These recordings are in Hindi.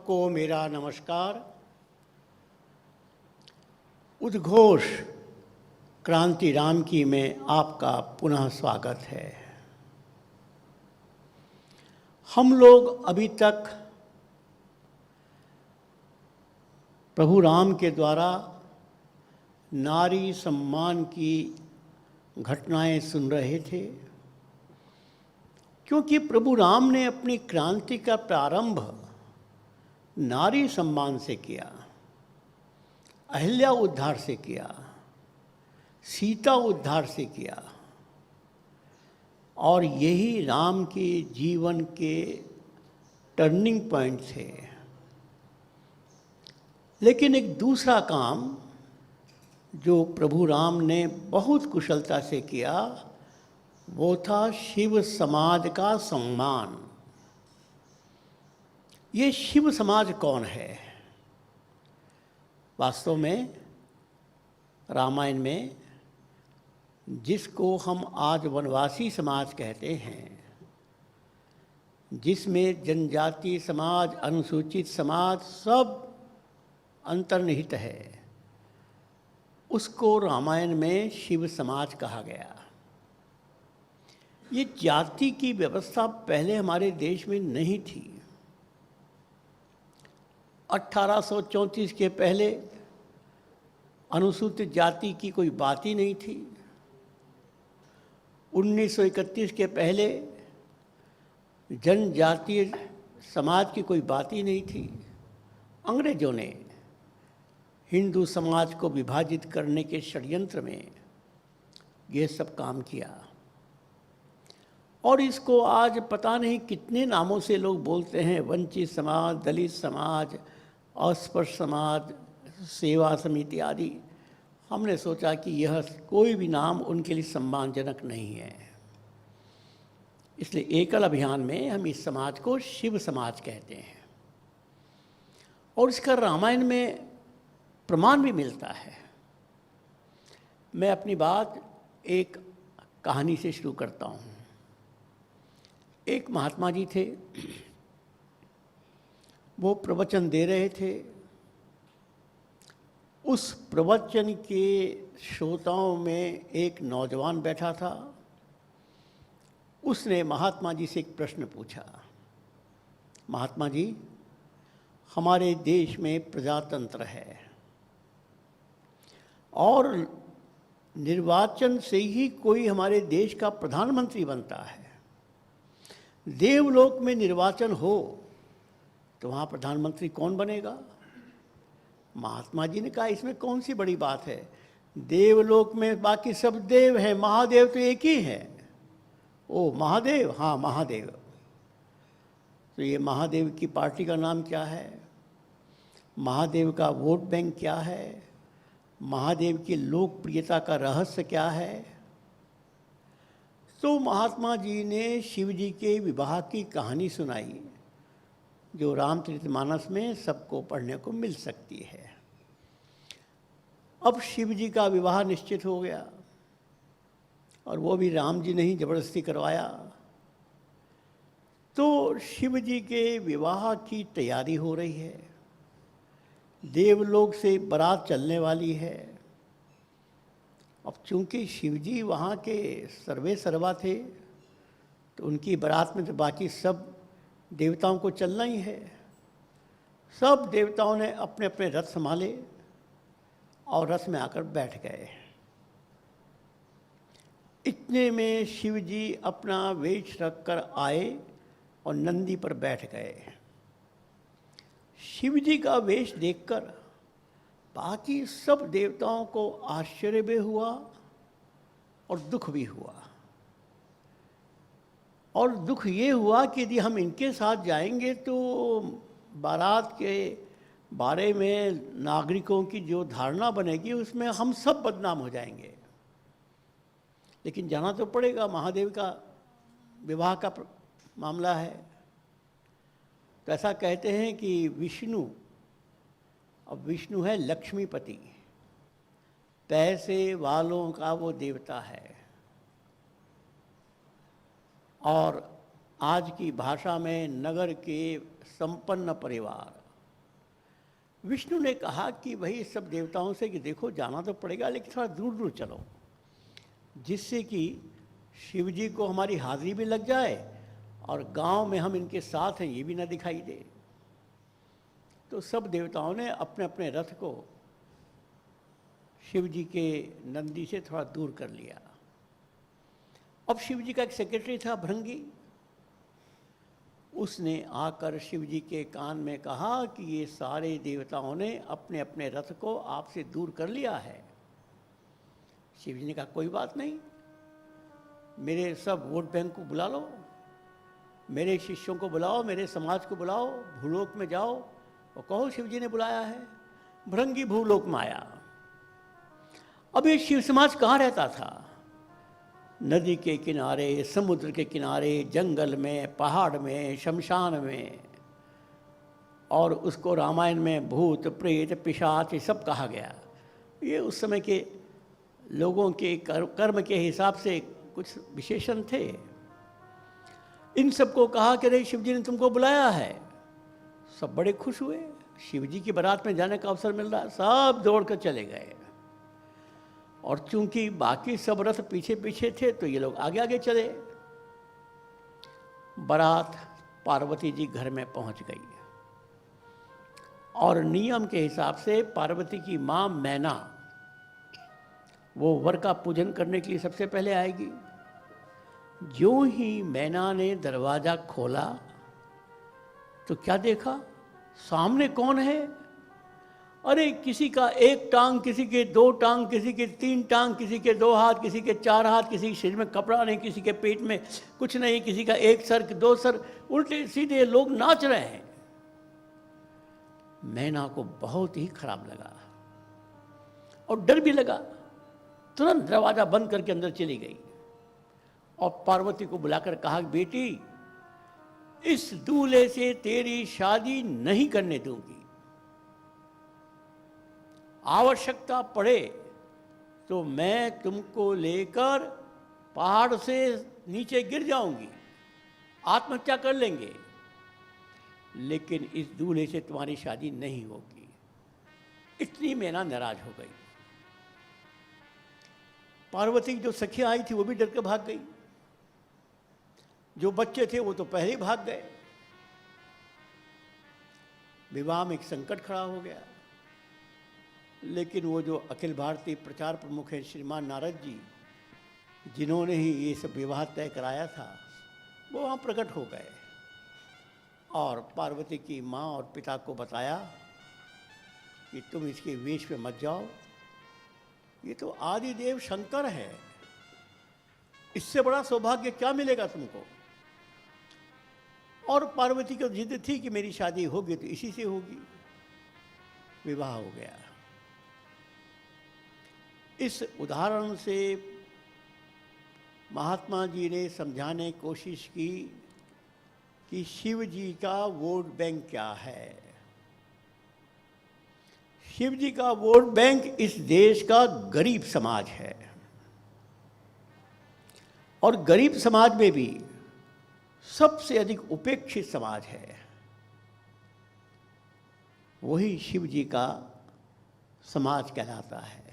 सबको मेरा नमस्कार। उद्घोष क्रांति राम की में आपका पुनः स्वागत है। हम लोग अभी तक प्रभु राम के द्वारा नारी सम्मान की घटनाएं सुन रहे थे, क्योंकि प्रभु राम ने अपनी क्रांति का प्रारंभ नारी सम्मान से किया, अहिल्या उद्धार से किया, सीता उद्धार से किया, और यही राम के जीवन के टर्निंग पॉइंट थे। लेकिन एक दूसरा काम जो प्रभु राम ने बहुत कुशलता से किया वो था शिव समाज का सम्मान। ये शिव समाज कौन है? वास्तव में रामायण में जिसको हम आज वनवासी समाज कहते हैं, जिसमें जनजाति समाज, अनुसूचित समाज सब अंतर्निहित है, उसको रामायण में शिव समाज कहा गया। ये जाति की व्यवस्था पहले हमारे देश में नहीं थी। 1834 के पहले अनुसूचित जाति की कोई बात ही नहीं थी। 1931 के पहले जनजातीय समाज की कोई बात ही नहीं थी। अंग्रेजों ने हिंदू समाज को विभाजित करने के षड्यंत्र में ये सब काम किया, और इसको आज पता नहीं कितने नामों से लोग बोलते हैं। वंचित समाज, दलित समाज, अस्पृश्य समाज, सेवा समिति आदि। हमने सोचा कि यह कोई भी नाम उनके लिए सम्मानजनक नहीं है, इसलिए एकल अभियान में हम इस समाज को शिव समाज कहते हैं। और इसका रामायण में प्रमाण भी मिलता है। मैं अपनी बात एक कहानी से शुरू करता हूँ। एक महात्मा जी थे, वो प्रवचन दे रहे थे। उस प्रवचन के श्रोताओं में एक नौजवान बैठा था। उसने महात्मा जी से एक प्रश्न पूछा, महात्मा जी, हमारे देश में प्रजातंत्र है और निर्वाचन से ही कोई हमारे देश का प्रधानमंत्री बनता है। देवलोक में निर्वाचन हो तो वहाँ प्रधानमंत्री कौन बनेगा? महात्मा जी ने कहा, इसमें कौन सी बड़ी बात है? देवलोक में बाकी सब देव हैं, महादेव तो एक ही है। ओ महादेव, हाँ महादेव। तो ये महादेव की पार्टी का नाम क्या है? महादेव का वोट बैंक क्या है? महादेव की लोकप्रियता का रहस्य क्या है? तो महात्मा जी ने शिव जी के विवाह की कहानी सुनाई, जो रामचरितमानस में सबको पढ़ने को मिल सकती है। अब शिव जी का विवाह निश्चित हो गया, और वो भी राम जी ने ही जबरदस्ती करवाया। तो शिव जी के विवाह की तैयारी हो रही है। देवलोक से बारात चलने वाली है। अब चूंकि शिवजी वहाँ के सर्वे सर्वा थे, तो उनकी बारात में तो बाकी सब देवताओं को चलना ही है। सब देवताओं ने अपने अपने रथ संभाले और रथ में आकर बैठ गए। इतने में शिवजी अपना वेश रख कर आए और नंदी पर बैठ गए। शिवजी का वेश देखकर बाकी सब देवताओं को आश्चर्य भी हुआ और दुख भी हुआ। और दुख ये हुआ कि यदि हम इनके साथ जाएंगे तो बारात के बारे में नागरिकों की जो धारणा बनेगी उसमें हम सब बदनाम हो जाएंगे। लेकिन जाना तो पड़ेगा, महादेव का विवाह का मामला है। तो ऐसा कहते हैं कि विष्णु, अब विष्णु है लक्ष्मीपति, पैसे वालों का वो देवता है। और आज की भाषा में नगर के संपन्न परिवार, विष्णु ने कहा कि भाई सब देवताओं से कि देखो जाना तो पड़ेगा लेकिन थोड़ा दूर दूर चलो, जिससे कि शिव जी को हमारी हाजिरी भी लग जाए और गांव में हम इनके साथ हैं ये भी ना दिखाई दे। तो सब देवताओं ने अपने अपने रथ को शिव जी के नंदी से थोड़ा दूर कर लिया। अब शिव जी का एक सेक्रेटरी था भृंगी, उसने आकर शिव जी के कान में कहा कि ये सारे देवताओं ने अपने अपने रथ को आपसे दूर कर लिया है। शिव जी ने कहा कोई बात नहीं, मेरे सब वोट बैंक को बुला लो, मेरे शिष्यों को बुलाओ, मेरे समाज को बुलाओ, भूलोक में जाओ और कहो शिव जी ने बुलाया है। भृंगी भूलोक में आया। अब ये शिव समाज कहाँ रहता था? नदी के किनारे, समुद्र के किनारे, जंगल में, पहाड़ में, शमशान में, और उसको रामायण में भूत प्रेत पिशाच ये सब कहा गया। ये उस समय के लोगों के कर्म के हिसाब से कुछ विशेषण थे। इन सबको कहा कि अरे शिव जी ने तुमको बुलाया है। सब बड़े खुश हुए, शिव जी की बारात में जाने का अवसर मिल रहा है, सब दौड़ कर चले गए। और चूंकि बाकी सब रथ पीछे पीछे थे तो ये लोग आगे आगे चले। बारात पार्वती जी घर में पहुंच गई और नियम के हिसाब से पार्वती की मां मैना वो वर का पूजन करने के लिए सबसे पहले आएगी। जो ही मैना ने दरवाजा खोला तो क्या देखा? सामने कौन है? अरे किसी का एक टांग, किसी के दो टांग, किसी के तीन टांग, किसी के दो हाथ, किसी के चार हाथ, किसी के शरीर में कपड़ा नहीं, किसी के पेट में कुछ नहीं, किसी का एक सर दो सर, उल्टे सीधे लोग नाच रहे हैं। मैना को बहुत ही खराब लगा और डर भी लगा। तुरंत दरवाजा बंद करके अंदर चली गई और पार्वती को बुलाकर कहा, बेटी इस दूल्हे से तेरी शादी नहीं करने दूंगी, आवश्यकता पड़े तो मैं तुमको लेकर पहाड़ से नीचे गिर जाऊंगी, आत्महत्या कर लेंगे, लेकिन इस दूल्हे से तुम्हारी शादी नहीं होगी। इतनी मैना नाराज हो गई। पार्वती की जो सखियां आई थी वो भी डर के भाग गई। जो बच्चे थे वो तो पहले ही भाग गए। विवाह में एक संकट खड़ा हो गया। लेकिन वो जो अखिल भारतीय प्रचार प्रमुख हैं श्रीमान नारद जी, जिन्होंने ही ये सब विवाह तय कराया था, वो वहाँ प्रकट हो गए और पार्वती की माँ और पिता को बताया कि तुम इसके वेश पे मत जाओ, ये तो आदिदेव शंकर है, इससे बड़ा सौभाग्य क्या मिलेगा तुमको। और पार्वती को जिद थी कि मेरी शादी होगी तो इसी से होगी। विवाह हो गया। इस उदाहरण से महात्मा जी ने समझाने की कोशिश की कि शिव जी का वोट बैंक क्या है। शिव जी का वोट बैंक इस देश का गरीब समाज है और गरीब समाज में भी सबसे अधिक उपेक्षित समाज है, वही शिव जी का समाज कहलाता है।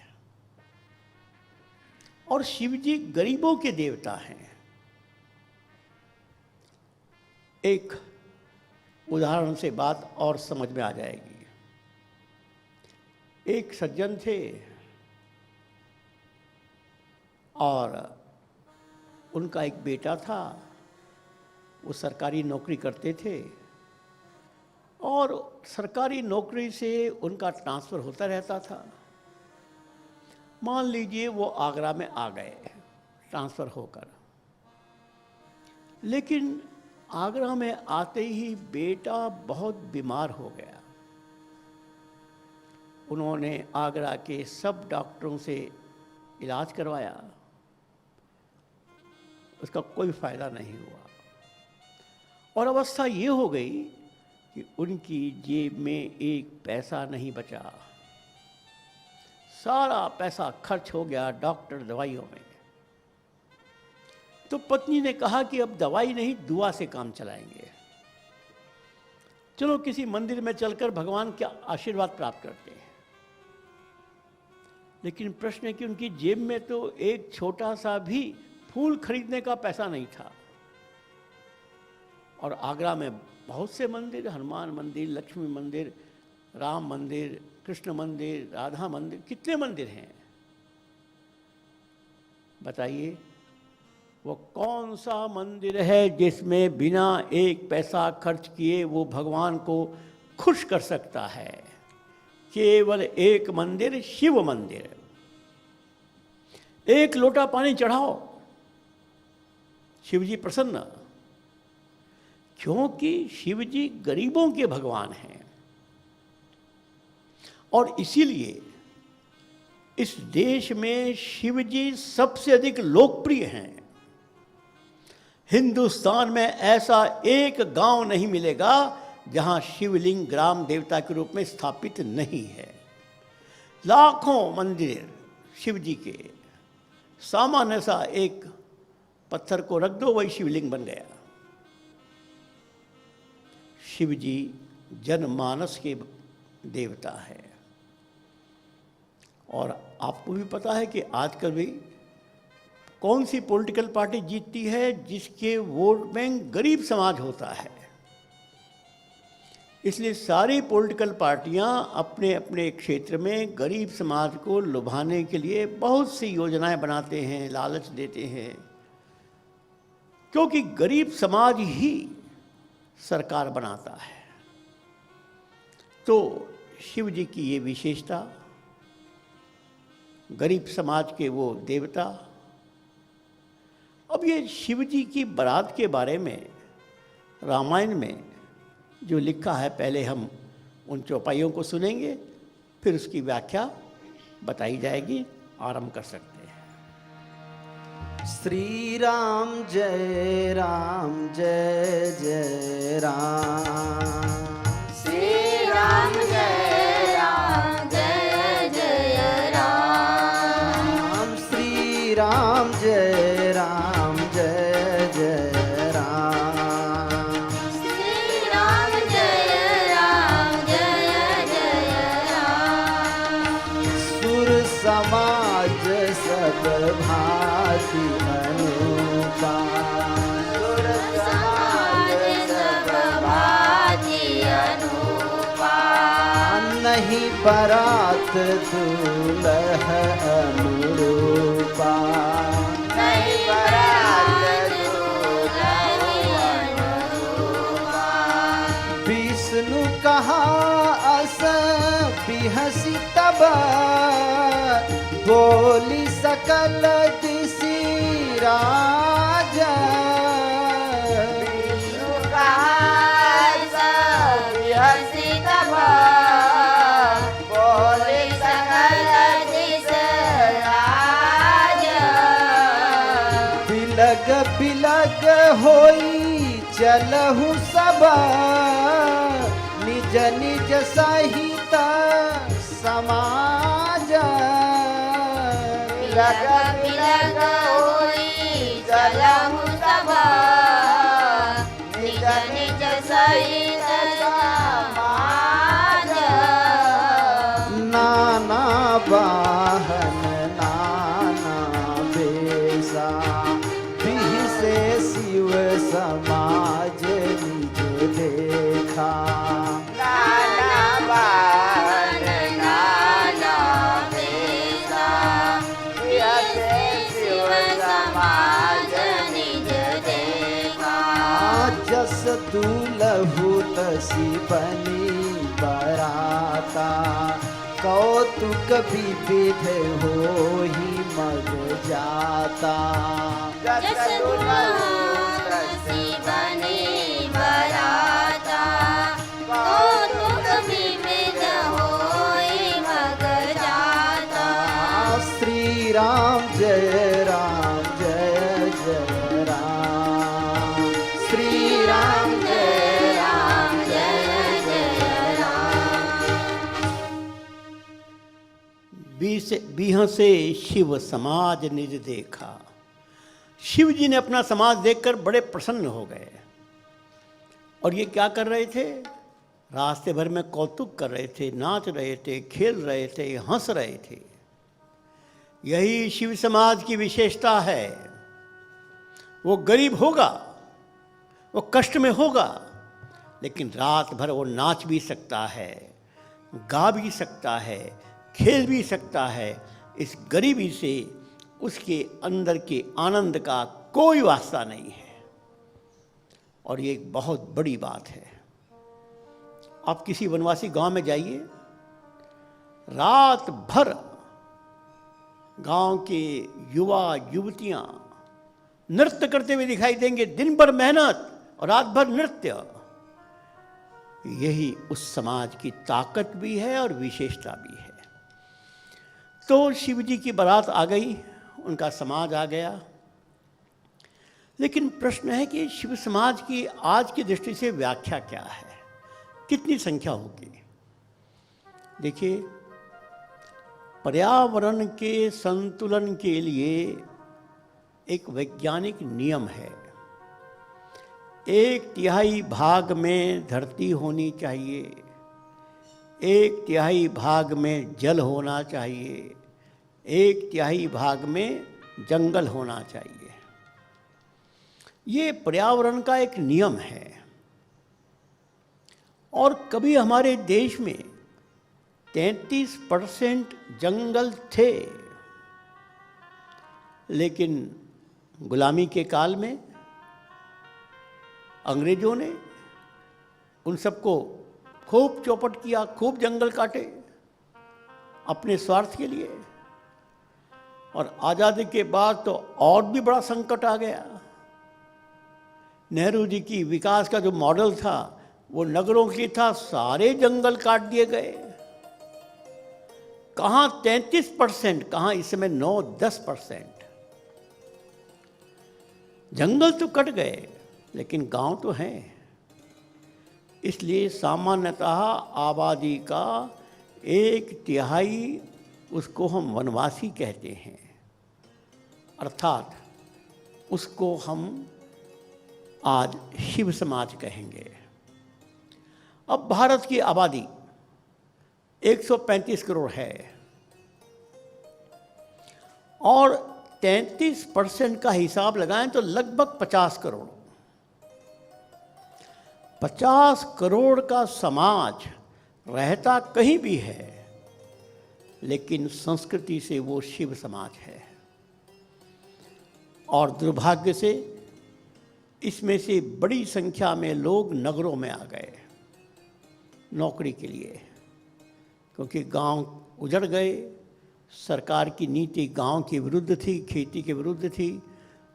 और शिव जी गरीबों के देवता हैं। एक उदाहरण से बात और समझ में आ जाएगी। एक सज्जन थे और उनका एक बेटा था, वो सरकारी नौकरी करते थे और सरकारी नौकरी से उनका ट्रांसफ़र होता रहता था। मान लीजिए वो आगरा में आ गए ट्रांसफ़र होकर, लेकिन आगरा में आते ही बेटा बहुत बीमार हो गया। उन्होंने आगरा के सब डॉक्टरों से इलाज करवाया, उसका कोई फ़ायदा नहीं हुआ और अवस्था ये हो गई कि उनकी जेब में एक पैसा नहीं बचा। सारा पैसा खर्च हो गया डॉक्टर दवाइयों में। तो पत्नी ने कहा कि अब दवाई नहीं, दुआ से काम चलाएंगे। चलो किसी मंदिर में चलकर भगवान का आशीर्वाद प्राप्त करते हैं, लेकिन प्रश्न है कि उनकी जेब में तो एक छोटा सा भी फूल खरीदने का पैसा नहीं था। और आगरा में बहुत से मंदिर, हनुमान मंदिर, लक्ष्मी मंदिर, राम मंदिर, कृष्ण मंदिर, राधा मंदिर, कितने मंदिर हैं बताइए। वो कौन सा मंदिर है जिसमें बिना एक पैसा खर्च किए वो भगवान को खुश कर सकता है? केवल एक मंदिर, शिव मंदिर। एक लोटा पानी चढ़ाओ, शिवजी प्रसन्न, क्योंकि शिवजी गरीबों के भगवान हैं। और इसीलिए इस देश में शिवजी सबसे अधिक लोकप्रिय हैं। हिंदुस्तान में ऐसा एक गांव नहीं मिलेगा जहां शिवलिंग ग्राम देवता के रूप में स्थापित नहीं है। लाखों मंदिर शिवजी के, सामान्य सा एक पत्थर को रख दो, वही शिवलिंग बन गया। शिवजी जनमानस के देवता है। और आपको भी पता है कि आजकल भी कौन सी पॉलिटिकल पार्टी जीतती है जिसके वोट बैंक गरीब समाज होता है। इसलिए सारी पॉलिटिकल पार्टियां अपने अपने क्षेत्र में गरीब समाज को लुभाने के लिए बहुत सी योजनाएं बनाते हैं, लालच देते हैं, क्योंकि गरीब समाज ही सरकार बनाता है। तो शिव जी की ये विशेषता, गरीब समाज के वो देवता। अब ये शिव जी की बारात के बारे में रामायण में जो लिखा है, पहले हम उन चौपाइयों को सुनेंगे, फिर उसकी व्याख्या बताई जाएगी। आरंभ कर सकते हैं। श्री राम जय जय राम। श्री राम जय जय राम। श्री राम जय जय राम। श्री राम जय राम। सुर समाज सब भांति अनुपा। सुर समाज सब भांति अनुपा। नहीं बरात दूल्ह अनुरूपा। नहीं बरात दूल्ह अनुरूपा। विष्णु कहा अस बिहसी तब। बोली सकल दिशि राजा। विष्णु कहा सब बिहसी तब। बोले सकल दिस राजा। बिलग बिलग होई चलहु सब। निज निज सहित समाज। बिलग बिलग होई चलहु सब। निज निज सहित समाज। नाना वाहन नाना बेसा। बिहसे शिव समाज निज देखा। नाना वाहन नाना बेसा। बिहसे शिव समाज निज देखा। जस दुलहु तसी बनी बराता। कौतुक विविध होहि मग जाता। जस तुलसी बनी बराता। कौतुक विविध होई मग जाता। श्री राम जय जय राम। श्री राम जय राम। बीह से शिव समाज निज देखा। शिव जी ने अपना समाज देखकर बड़े प्रसन्न हो गए। और ये क्या कर रहे थे? रास्ते भर में कौतुक कर रहे थे, नाच रहे थे, खेल रहे थे, हंस रहे थे। यही शिव समाज की विशेषता है। वो गरीब होगा, वो कष्ट में होगा, लेकिन रात भर वो नाच भी सकता है, गा भी सकता है, खेल भी सकता है। इस गरीबी से उसके अंदर के आनंद का कोई वास्ता नहीं है, और ये एक बहुत बड़ी बात है। आप किसी वनवासी गांव में जाइए, रात भर गांव के युवा युवतियां नृत्य करते हुए दिखाई देंगे। दिन भर मेहनत और रात भर नृत्य। यही उस समाज की ताकत भी है और विशेषता भी है। तो शिव जी की बारात आ गई, उनका समाज आ गया। लेकिन प्रश्न है कि शिव समाज की आज की दृष्टि से व्याख्या क्या है, कितनी संख्या होगी? देखिए, पर्यावरण के संतुलन के लिए एक वैज्ञानिक नियम है। 1/3 भाग में धरती होनी चाहिए, 1/3 भाग में जल होना चाहिए, 1/3 भाग में जंगल होना चाहिए। ये पर्यावरण का एक नियम है। और कभी हमारे देश में 33% जंगल थे, लेकिन गुलामी के काल में अंग्रेजों ने उन सबको खूब चौपट किया, खूब जंगल काटे अपने स्वार्थ के लिए। और आज़ादी के बाद तो और भी बड़ा संकट आ गया। नेहरू जी की विकास का जो मॉडल था वो नगरों की था, सारे जंगल काट दिए गए। कहाँ 33%, कहाँ इस समय 9-10%। जंगल तो कट गए, लेकिन गांव तो हैं। इसलिए सामान्यतः आबादी का 1/3 उसको हम वनवासी कहते हैं, अर्थात उसको हम आज शिव समाज कहेंगे। अब भारत की आबादी 135 करोड़ है, और 33% का हिसाब लगाएं तो लगभग 50 करोड़। 50 करोड़ का समाज रहता कहीं भी है, लेकिन संस्कृति से वो शिव समाज है। और दुर्भाग्य से इसमें से बड़ी संख्या में लोग नगरों में आ गए नौकरी के लिए, क्योंकि गांव उजड़ गए। सरकार की नीति गांव के विरुद्ध थी, खेती के विरुद्ध थी,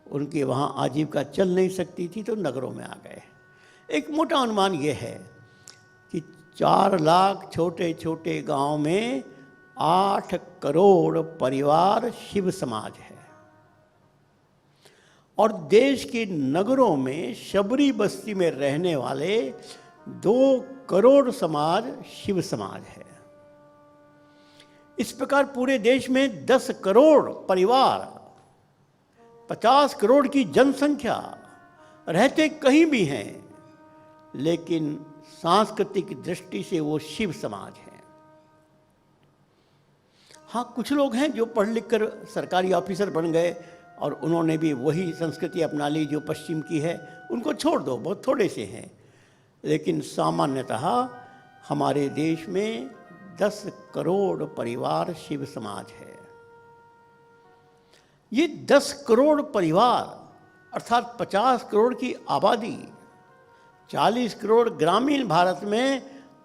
उनके वहाँ आजीविका चल नहीं सकती थी, तो नगरों में आ गए। एक मोटा अनुमान ये है कि 4 लाख छोटे छोटे गांव में 8 करोड़ परिवार शिव समाज है। और देश के नगरों में शबरी बस्ती में रहने वाले 2 करोड़ समाज शिव समाज है। इस प्रकार पूरे देश में 10 करोड़ परिवार, 50 करोड़ की जनसंख्या रहते कहीं भी हैं, लेकिन सांस्कृतिक दृष्टि से वो शिव समाज है। हाँ, कुछ लोग हैं जो पढ़ लिख कर सरकारी ऑफिसर बन गए और उन्होंने भी वही संस्कृति अपना ली जो पश्चिम की है, उनको छोड़ दो, बहुत थोड़े से हैं। लेकिन सामान्यतः हमारे देश में 10 करोड़ परिवार शिव समाज है। ये 10 करोड़ परिवार अर्थात 50 करोड़ की आबादी 40 करोड़ ग्रामीण भारत में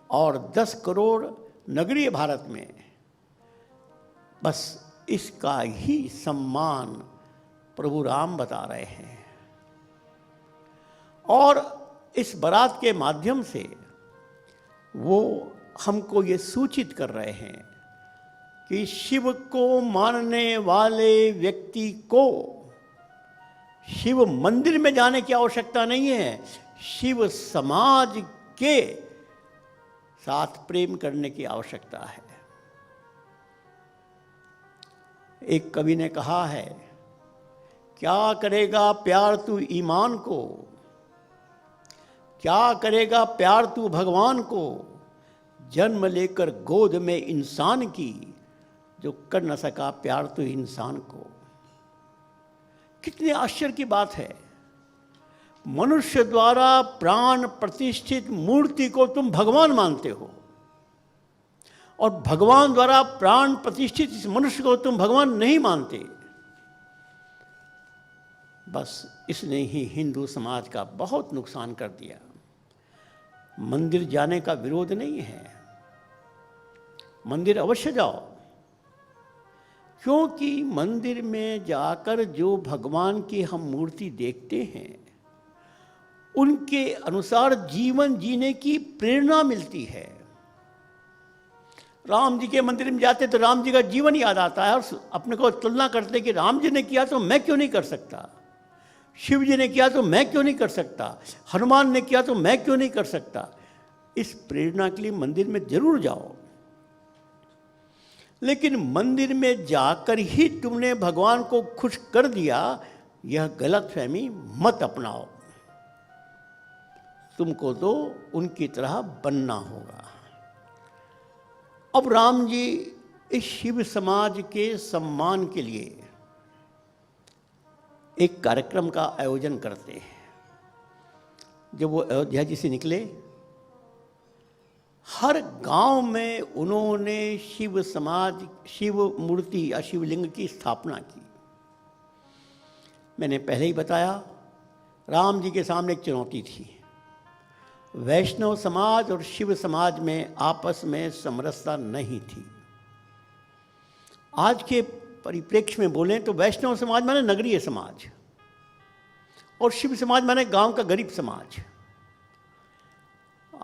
और 10 करोड़ नगरीय भारत में, बस इसका ही सम्मान प्रभु राम बता रहे हैं। और इस बारात के माध्यम से वो हमको ये सूचित कर रहे हैं कि शिव को मानने वाले व्यक्ति को शिव मंदिर में जाने की आवश्यकता नहीं है, शिव समाज के साथ प्रेम करने की आवश्यकता है। एक कवि ने कहा है, क्या करेगा प्यार तू ईमान को, क्या करेगा प्यार तू भगवान को, जन्म लेकर गोद में इंसान की, जो कर न सका प्यार तू इंसान को। कितने आश्चर्य की बात है, मनुष्य द्वारा प्राण प्रतिष्ठित मूर्ति को तुम भगवान मानते हो, और भगवान द्वारा प्राण प्रतिष्ठित इस मनुष्य को तुम भगवान नहीं मानते। बस इसने ही हिंदू समाज का बहुत नुकसान कर दिया। मंदिर जाने का विरोध नहीं है, मंदिर अवश्य जाओ, क्योंकि मंदिर में जाकर जो भगवान की हम मूर्ति देखते हैं उनके अनुसार जीवन जीने की प्रेरणा मिलती है। राम जी के मंदिर में जाते तो राम जी का जीवन याद आता है और अपने को तुलना करते कि राम जी ने किया तो मैं क्यों नहीं कर सकता, शिव जी ने किया तो मैं क्यों नहीं कर सकता, हनुमान ने किया तो मैं क्यों नहीं कर सकता। इस प्रेरणा के लिए मंदिर में जरूर जाओ, लेकिन मंदिर में जाकर ही तुमने भगवान को खुश कर दिया, यह गलतफहमी मत अपनाओ। तुमको तो उनकी तरह बनना होगा। अब राम जी इस शिव समाज के सम्मान के लिए एक कार्यक्रम का आयोजन करते हैं। जब वो अयोध्या जी से निकले, हर गांव में उन्होंने शिव समाज, शिव मूर्ति या शिवलिंग की स्थापना की। मैंने पहले ही बताया, राम जी के सामने एक चुनौती थी। वैष्णव समाज और शिव समाज में आपस में समरसता नहीं थी। आज के परिप्रेक्ष्य में बोलें तो वैष्णव समाज माने नगरीय समाज और शिव समाज माने गांव का गरीब समाज।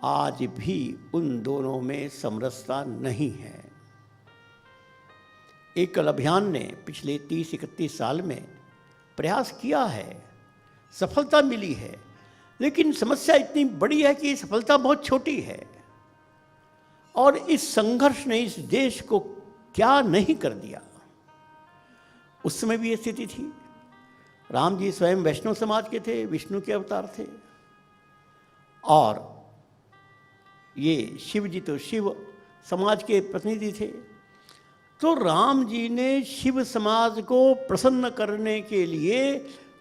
आज भी उन दोनों में समरसता नहीं है। एकल अभियान ने पिछले 30-31 साल में प्रयास किया है, सफलता मिली है, लेकिन समस्या इतनी बड़ी है कि सफलता बहुत छोटी है। और इस संघर्ष ने इस देश को क्या नहीं कर दिया। उस समय भी ये स्थिति थी। राम जी स्वयं वैष्णव समाज के थे, विष्णु के अवतार थे, और ये शिव जी तो शिव समाज के प्रतिनिधि थे। तो राम जी ने शिव समाज को प्रसन्न करने के लिए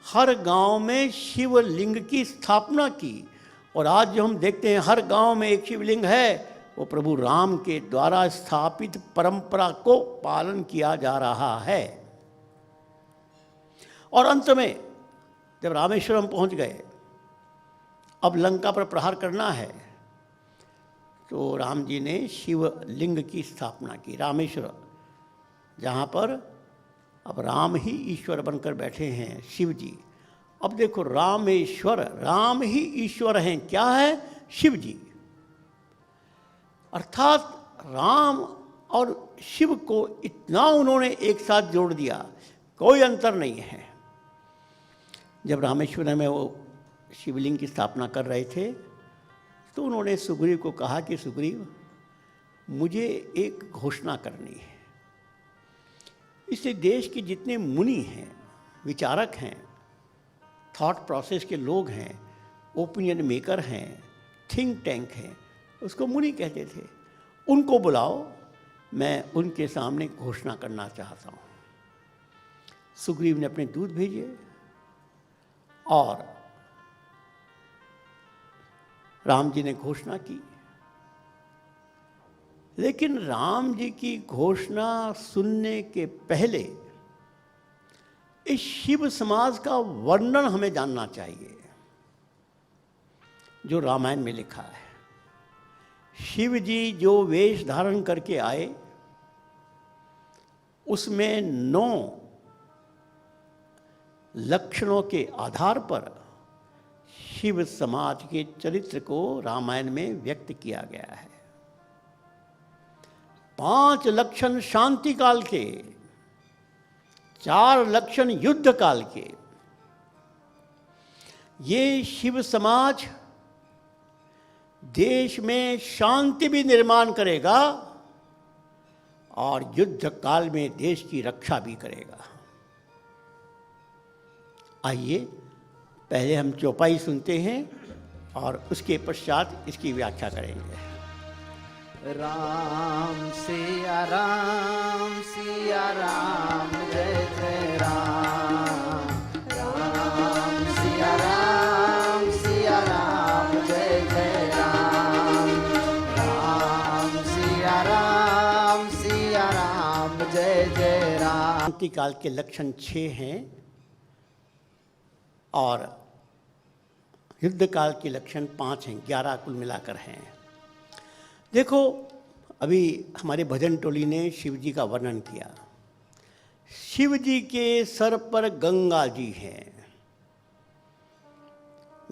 हर गांव में शिवलिंग की स्थापना की। और आज जो हम देखते हैं हर गांव में एक शिवलिंग है, वो प्रभु राम के द्वारा स्थापित परंपरा को पालन किया जा रहा है। और अंत में जब रामेश्वरम पहुंच गए, अब लंका पर प्रहार करना है, तो राम जी ने शिवलिंग की स्थापना की रामेश्वर, जहाँ पर अब राम ही ईश्वर बनकर बैठे हैं, शिव जी। अब देखो, रामेश्वर, राम ही ईश्वर हैं, क्या है? शिव जी। अर्थात राम और शिव को इतना उन्होंने एक साथ जोड़ दिया, कोई अंतर नहीं है। जब रामेश्वर में वो शिवलिंग की स्थापना कर रहे थे, तो उन्होंने सुग्रीव को कहा कि सुग्रीव, मुझे एक घोषणा करनी है। इससे देश के जितने मुनि हैं, विचारक हैं, थॉट प्रोसेस के लोग हैं, ओपिनियन मेकर हैं, थिंक टैंक हैं, उसको मुनि कहते थे, उनको बुलाओ, मैं उनके सामने घोषणा करना चाहता हूँ। सुग्रीव ने अपने दूत भेजे और राम जी ने घोषणा की। लेकिन राम जी की घोषणा सुनने के पहले इस शिव समाज का वर्णन हमें जानना चाहिए, जो रामायण में लिखा है। शिव जी जो वेश धारण करके आए, उसमें 9 लक्षणों के आधार पर शिव समाज के चरित्र को रामायण में व्यक्त किया गया है। 5 लक्षण शांति काल के, 4 लक्षण युद्ध काल के। ये शिव समाज देश में शांति भी निर्माण करेगा और युद्ध काल में देश की रक्षा भी करेगा। आइए पहले हम चौपाई सुनते हैं, और उसके पश्चात इसकी व्याख्या करेंगे। राम सिया राम जय जय राम। राम सिया राम जय जय राम। राम सिया राम जय जय राम। शांति काल के लक्षण 6 हैं और युद्ध काल के लक्षण 5 हैं, 11 कुल मिलाकर हैं। देखो, अभी हमारे भजन टोली ने शिव जी का वर्णन किया। शिव जी के सर पर गंगा जी हैं,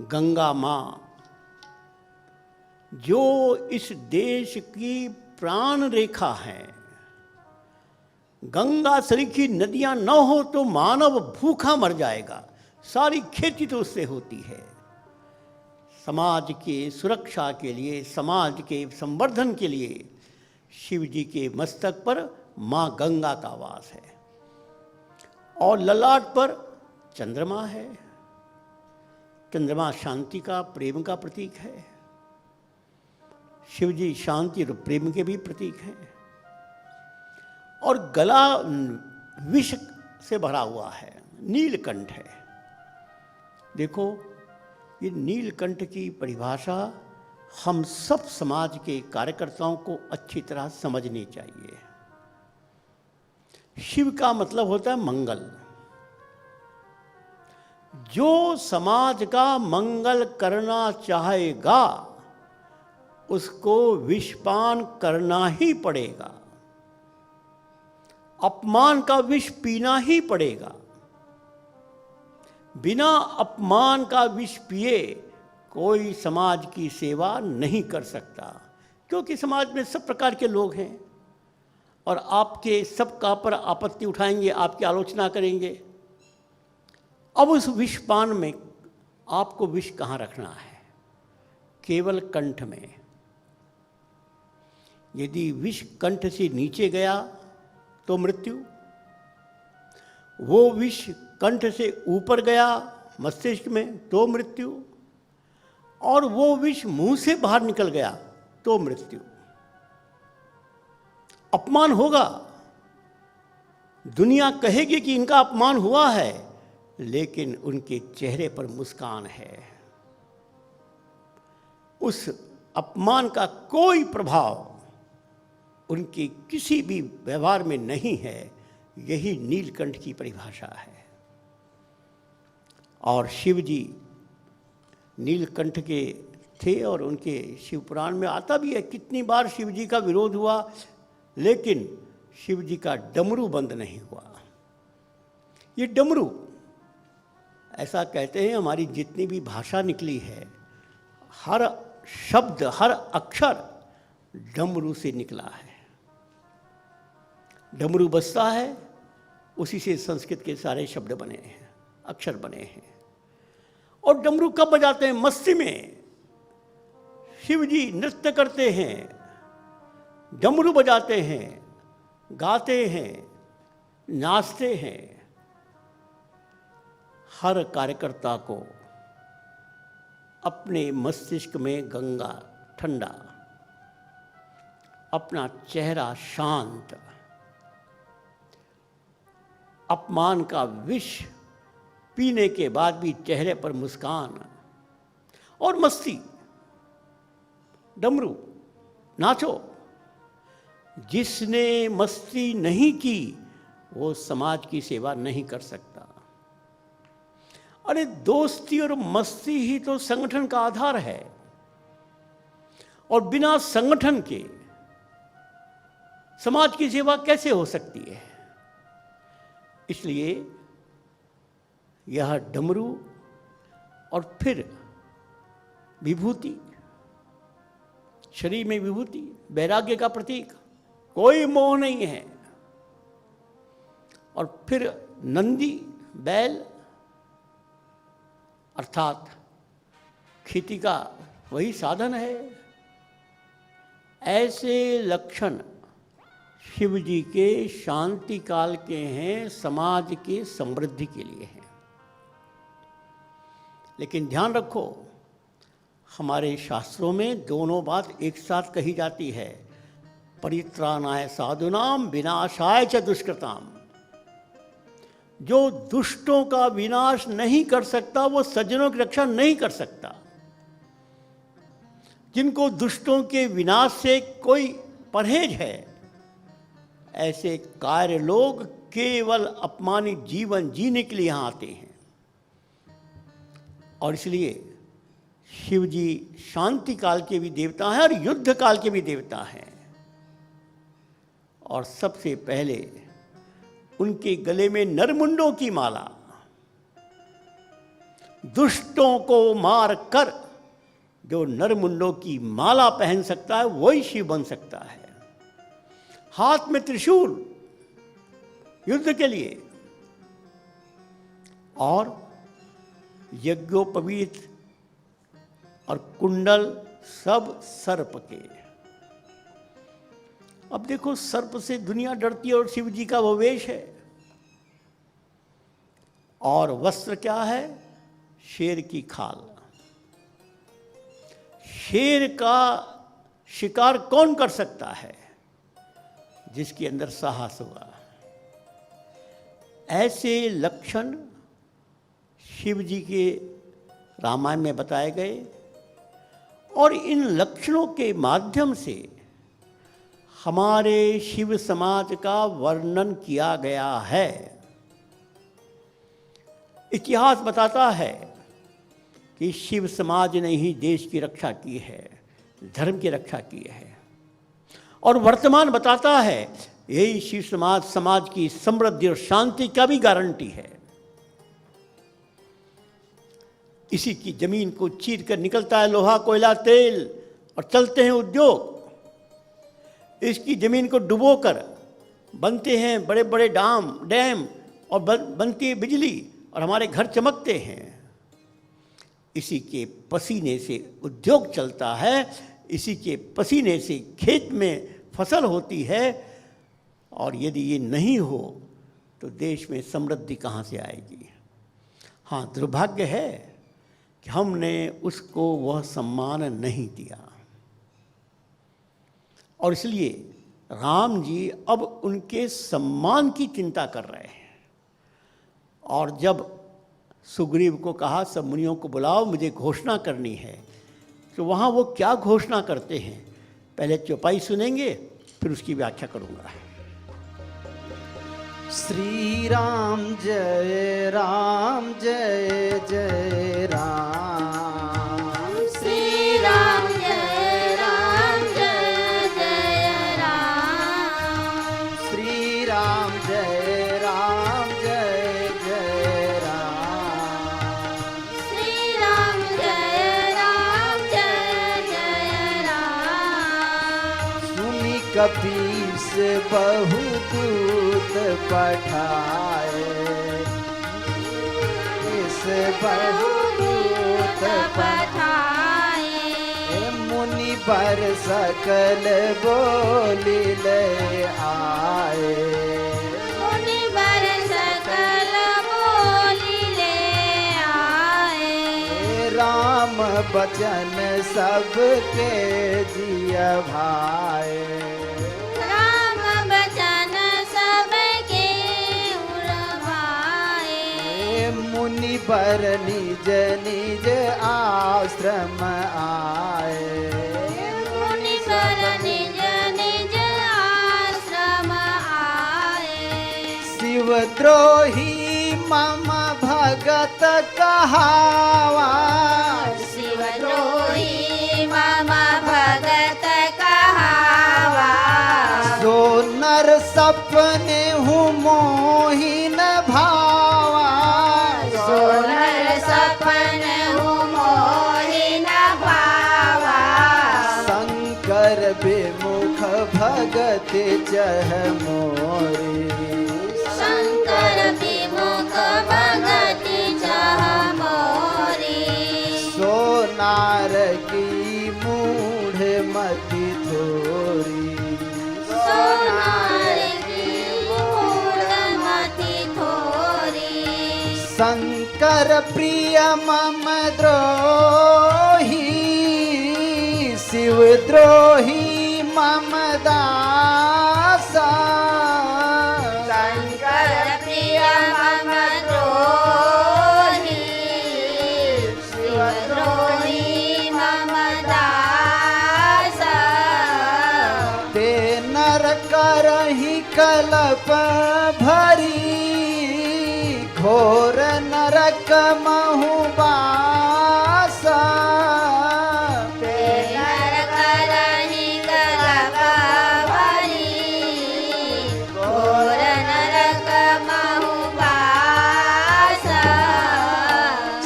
गंगा माँ जो इस देश की प्राण रेखा है। गंगा सरीखी नदियां न हो तो मानव भूखा मर जाएगा। सारी खेती तो उससे होती है। समाज के सुरक्षा के लिए, समाज के संवर्धन के लिए शिव जी के मस्तक पर माँ गंगा का वास है और ललाट पर चंद्रमा है। चंद्रमा शांति का, प्रेम का प्रतीक है। शिव जी शांति और प्रेम के भी प्रतीक हैं। और गला विष से भरा हुआ है, नीलकंठ है। देखो, ये नीलकंठ की परिभाषा हम सब समाज के कार्यकर्ताओं को अच्छी तरह समझनी चाहिए। शिव का मतलब होता है मंगल। जो समाज का मंगल करना चाहेगा उसको विषपान करना ही पड़ेगा, अपमान का विष पीना ही पड़ेगा। बिना अपमान का विष पिए कोई समाज की सेवा नहीं कर सकता, क्योंकि समाज में सब प्रकार के लोग हैं और आपके सब का पर आपत्ति उठाएंगे, आपकी आलोचना करेंगे। अब उस विषपान में आपको विष कहाँ रखना है? केवल कंठ में। यदि विष कंठ से नीचे गया तो मृत्यु, वो विष कंठ से ऊपर गया मस्तिष्क में तो मृत्यु, और वो विष मुंह से बाहर निकल गया तो मृत्यु। अपमान होगा, दुनिया कहेगी कि इनका अपमान हुआ है, लेकिन उनके चेहरे पर मुस्कान है। उस अपमान का कोई प्रभाव उनके किसी भी व्यवहार में नहीं है। यही नीलकंठ की परिभाषा है। और शिव जी नीलकंठ के थे और उनके शिव पुराण में आता भी है कितनी बार शिव जी का विरोध हुआ, लेकिन शिव जी का डमरू बंद नहीं हुआ। ये डमरू, ऐसा कहते हैं, हमारी जितनी भी भाषा निकली है, हर शब्द, हर अक्षर डमरू से निकला है। डमरू बजता है, उसी से संस्कृत के सारे शब्द बने हैं, अक्षर बने हैं। और डमरू कब बजाते हैं? मस्ती में। शिव जी नृत्य करते हैं, डमरू बजाते हैं, गाते हैं, नाचते हैं। हर कार्यकर्ता को अपने मस्तिष्क में गंगा ठंडा, अपना चेहरा शांत, अपमान का विष पीने के बाद भी चेहरे पर मुस्कान और मस्ती। डमरू नाचो। जिसने मस्ती नहीं की वो समाज की सेवा नहीं कर सकता। अरे दोस्ती और मस्ती ही तो संगठन का आधार है, और बिना संगठन के समाज की सेवा कैसे हो सकती है? इसलिए यह डमरू और फिर विभूति, शरीर में विभूति वैराग्य का प्रतीक, कोई मोह नहीं है। और फिर नंदी बैल, अर्थात खेती का वही साधन है। ऐसे लक्षण शिव जी के शांति काल के हैं, समाज के समृद्धि के लिए हैं। लेकिन ध्यान रखो, हमारे शास्त्रों में दोनों बात एक साथ कही जाती है, परित्राणाय साधुनाम विनाशाय च दुष्कृताम। जो दुष्टों का विनाश नहीं कर सकता वो सज्जनों की रक्षा नहीं कर सकता। जिनको दुष्टों के विनाश से कोई परहेज है, ऐसे कार्य लोग केवल अपमानित जीवन जीने के लिए यहाँ आते हैं। और इसलिए शिव जी शांति काल के भी देवता हैं और युद्ध काल के भी देवता हैं। और सबसे पहले उनके गले में नरमुंडों की माला, दुष्टों को मार कर जो नरमुंडों की माला पहन सकता है वही शिव बन सकता है। हाथ में त्रिशूल युद्ध के लिए, और यज्ञोपवीत और कुंडल सब सर्प के। अब देखो, सर्प से दुनिया डरती है और शिव जी का वो वेश है। और वस्त्र क्या है? शेर की खाल। शेर का शिकार कौन कर सकता है? जिसके अंदर साहस हुआ। ऐसे लक्षण शिव जी के रामायण में बताए गए, और इन लक्षणों के माध्यम से हमारे शिव समाज का वर्णन किया गया है। इतिहास बताता है कि शिव समाज ने ही देश की रक्षा की है, धर्म की रक्षा की है। और वर्तमान बताता है यही शिव समाज की समृद्धि और शांति का भी गारंटी है। इसी की जमीन को चीर कर निकलता है लोहा, कोयला, तेल, और चलते हैं उद्योग। इसकी जमीन को डुबोकर बनते हैं बड़े बड़े डैम और बनती है बिजली, और हमारे घर चमकते हैं। इसी के पसीने से उद्योग चलता है, इसी के पसीने से खेत में फसल होती है। और यदि ये नहीं हो तो देश में समृद्धि कहाँ से आएगी? हाँ, दुर्भाग्य है कि हमने उसको वह सम्मान नहीं दिया। और इसलिए राम जी अब उनके सम्मान की चिंता कर रहे हैं। और जब सुग्रीव को कहा सब मुनियों को बुलाओ, मुझे घोषणा करनी है, तो वहाँ वो क्या घोषणा करते हैं पहले चौपाई सुनेंगे, फिर उसकी व्याख्या करूँगा। श्री राम जय राम जय जय राम। श्री राम जय राम जय जय राम। श्री राम जय राम जय जय राम। श्री राम जय राम जय जय राम। सुनी कपीस बहु दूत पठाए, इस बहुत पठाए। मुनि पर सकल बोली ले आए। मुनि बर सकल बोली ले आए। राम बचन सबके जिया भाए। राम बचन सबके उड़वाए। मुनि बर निज निज आश्रम आए। मुनि बर निज निज आश्रम आए। शिवद्रोही मम भगत कहावा। शिवद्रोही मम भगत कहावा। सो नर सपने हूँ मोहिन भावा। सोनर सपन हूँ मोहिन भावा। शंकर विमुख भगत चह मोरी। शंकर विमुख भगत चह मोरी। सोनार की मूढ़ मति थोरी। सोनार की मूढ़मति थोरी। शंकर प्रिय मम द्रोही शिवद्रोही मम दासा शंकर प्रिय मम द्रोही शिवद्रोही मम दास ते नर करहि कलप भरी घोर नरक महु बासा नर करहि कलप भरी घोर नरक महु बास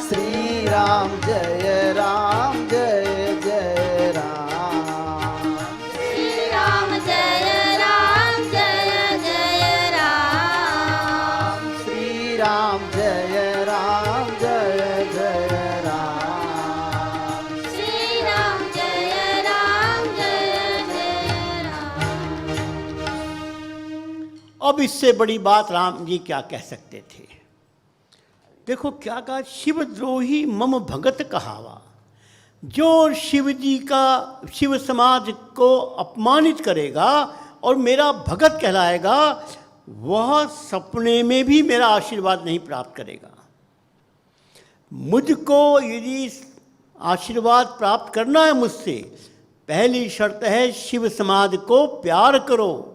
श्री राम जय जय राम श्री राम जय जय राम श्री राम जय राम श्री राम जय राम अब इससे बड़ी बात राम जी क्या कह सकते थे। देखो क्या कहा, शिवद्रोही मम भगत कहावा। जो शिव जी का, शिव समाज को अपमानित करेगा और मेरा भगत कहलाएगा, वह सपने में भी मेरा आशीर्वाद नहीं प्राप्त करेगा। मुझको यदि आशीर्वाद प्राप्त करना है मुझसे, पहली शर्त है शिव समाज को प्यार करो।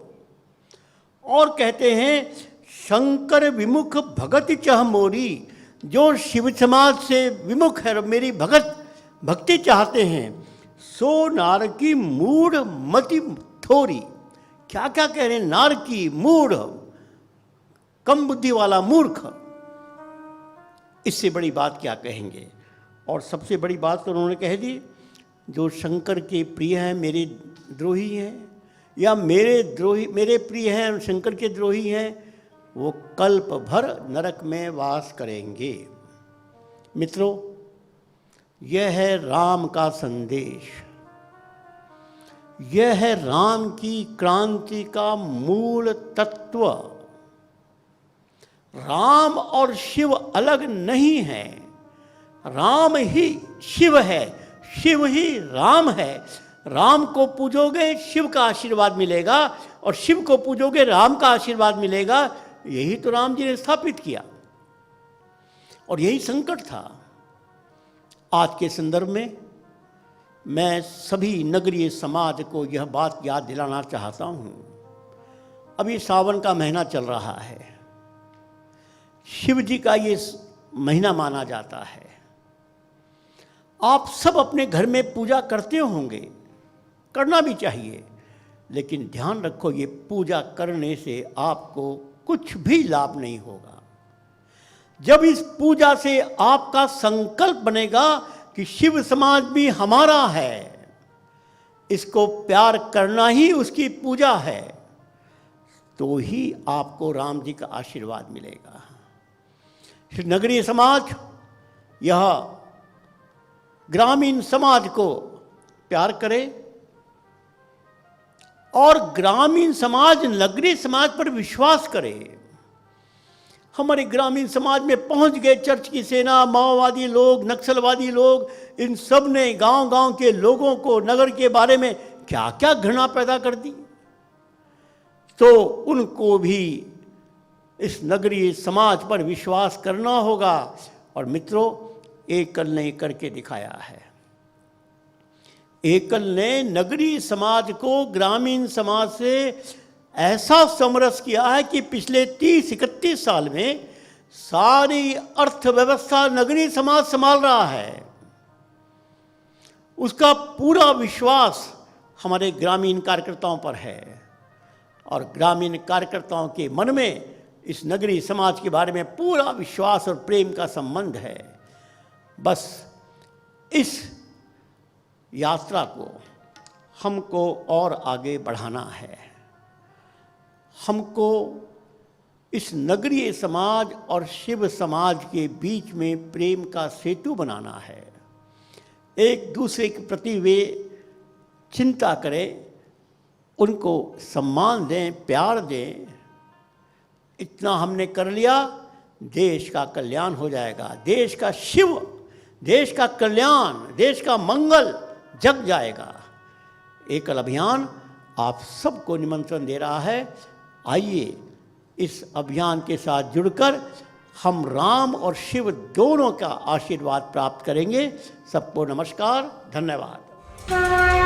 और कहते हैं शंकर विमुख भगत चह मोरी, जो शिव समाज से विमुख है, मेरी भक्ति चाहते हैं, सो नार की मूढ़ मति थोरी। क्या क्या कह रहे हैं, नार की मूढ़, कम बुद्धि वाला मूर्ख। इससे बड़ी बात क्या कहेंगे। और सबसे बड़ी बात तो उन्होंने कह दी, जो शंकर के प्रिय हैं मेरे द्रोही हैं, या मेरे प्रिय हैं शंकर के द्रोही हैं, वो कल्प भर नरक में वास करेंगे। मित्रों, यह है राम का संदेश, यह है राम की क्रांति का मूल तत्व। राम और शिव अलग नहीं है, राम ही शिव है, शिव ही राम है। राम को पूजोगे शिव का आशीर्वाद मिलेगा, और शिव को पूजोगे राम का आशीर्वाद मिलेगा। यही तो राम जी ने स्थापित किया, और यही संकट था। आज के संदर्भ में मैं सभी नगरीय समाज को यह बात याद दिलाना चाहता हूँ। अभी सावन का महीना चल रहा है, शिव जी का ये महीना माना जाता है। आप सब अपने घर में पूजा करते होंगे, करना भी चाहिए, लेकिन ध्यान रखो ये पूजा करने से आपको कुछ भी लाभ नहीं होगा। जब इस पूजा से आपका संकल्प बनेगा कि शिव समाज भी हमारा है, इसको प्यार करना ही उसकी पूजा है, तो ही आपको राम जी का आशीर्वाद मिलेगा। नगरीय समाज यह ग्रामीण समाज को प्यार करे, और ग्रामीण समाज नगरीय समाज पर विश्वास करे। हमारे ग्रामीण समाज में पहुंच गए चर्च की सेना, माओवादी लोग, नक्सलवादी लोग, इन सब ने गांव-गांव के लोगों को नगर के बारे में क्या क्या घृणा पैदा कर दी। तो उनको भी इस नगरीय समाज पर विश्वास करना होगा। और मित्रों, एकल ने करके दिखाया है। एकल ने नगरीय समाज को ग्रामीण समाज से ऐसा समरस किया है कि पिछले 30-31 साल में सारी अर्थव्यवस्था नगरीय समाज संभाल रहा है। उसका पूरा विश्वास हमारे ग्रामीण कार्यकर्ताओं पर है, और ग्रामीण कार्यकर्ताओं के मन में इस नगरीय समाज के बारे में पूरा विश्वास और प्रेम का संबंध है। बस इस यात्रा को हमको और आगे बढ़ाना है। हमको इस नगरीय समाज और शिव समाज के बीच में प्रेम का सेतु बनाना है। एक दूसरे के प्रति वे चिंता करें, उनको सम्मान दें, प्यार दें। इतना हमने कर लिया, देश का कल्याण हो जाएगा। देश का शिव, देश का कल्याण, देश का मंगल जग जाएगा। एकल अभियान आप सबको निमंत्रण दे रहा है। आइए इस अभियान के साथ जुड़कर हम राम और शिव दोनों का आशीर्वाद प्राप्त करेंगे। सबको नमस्कार, धन्यवाद।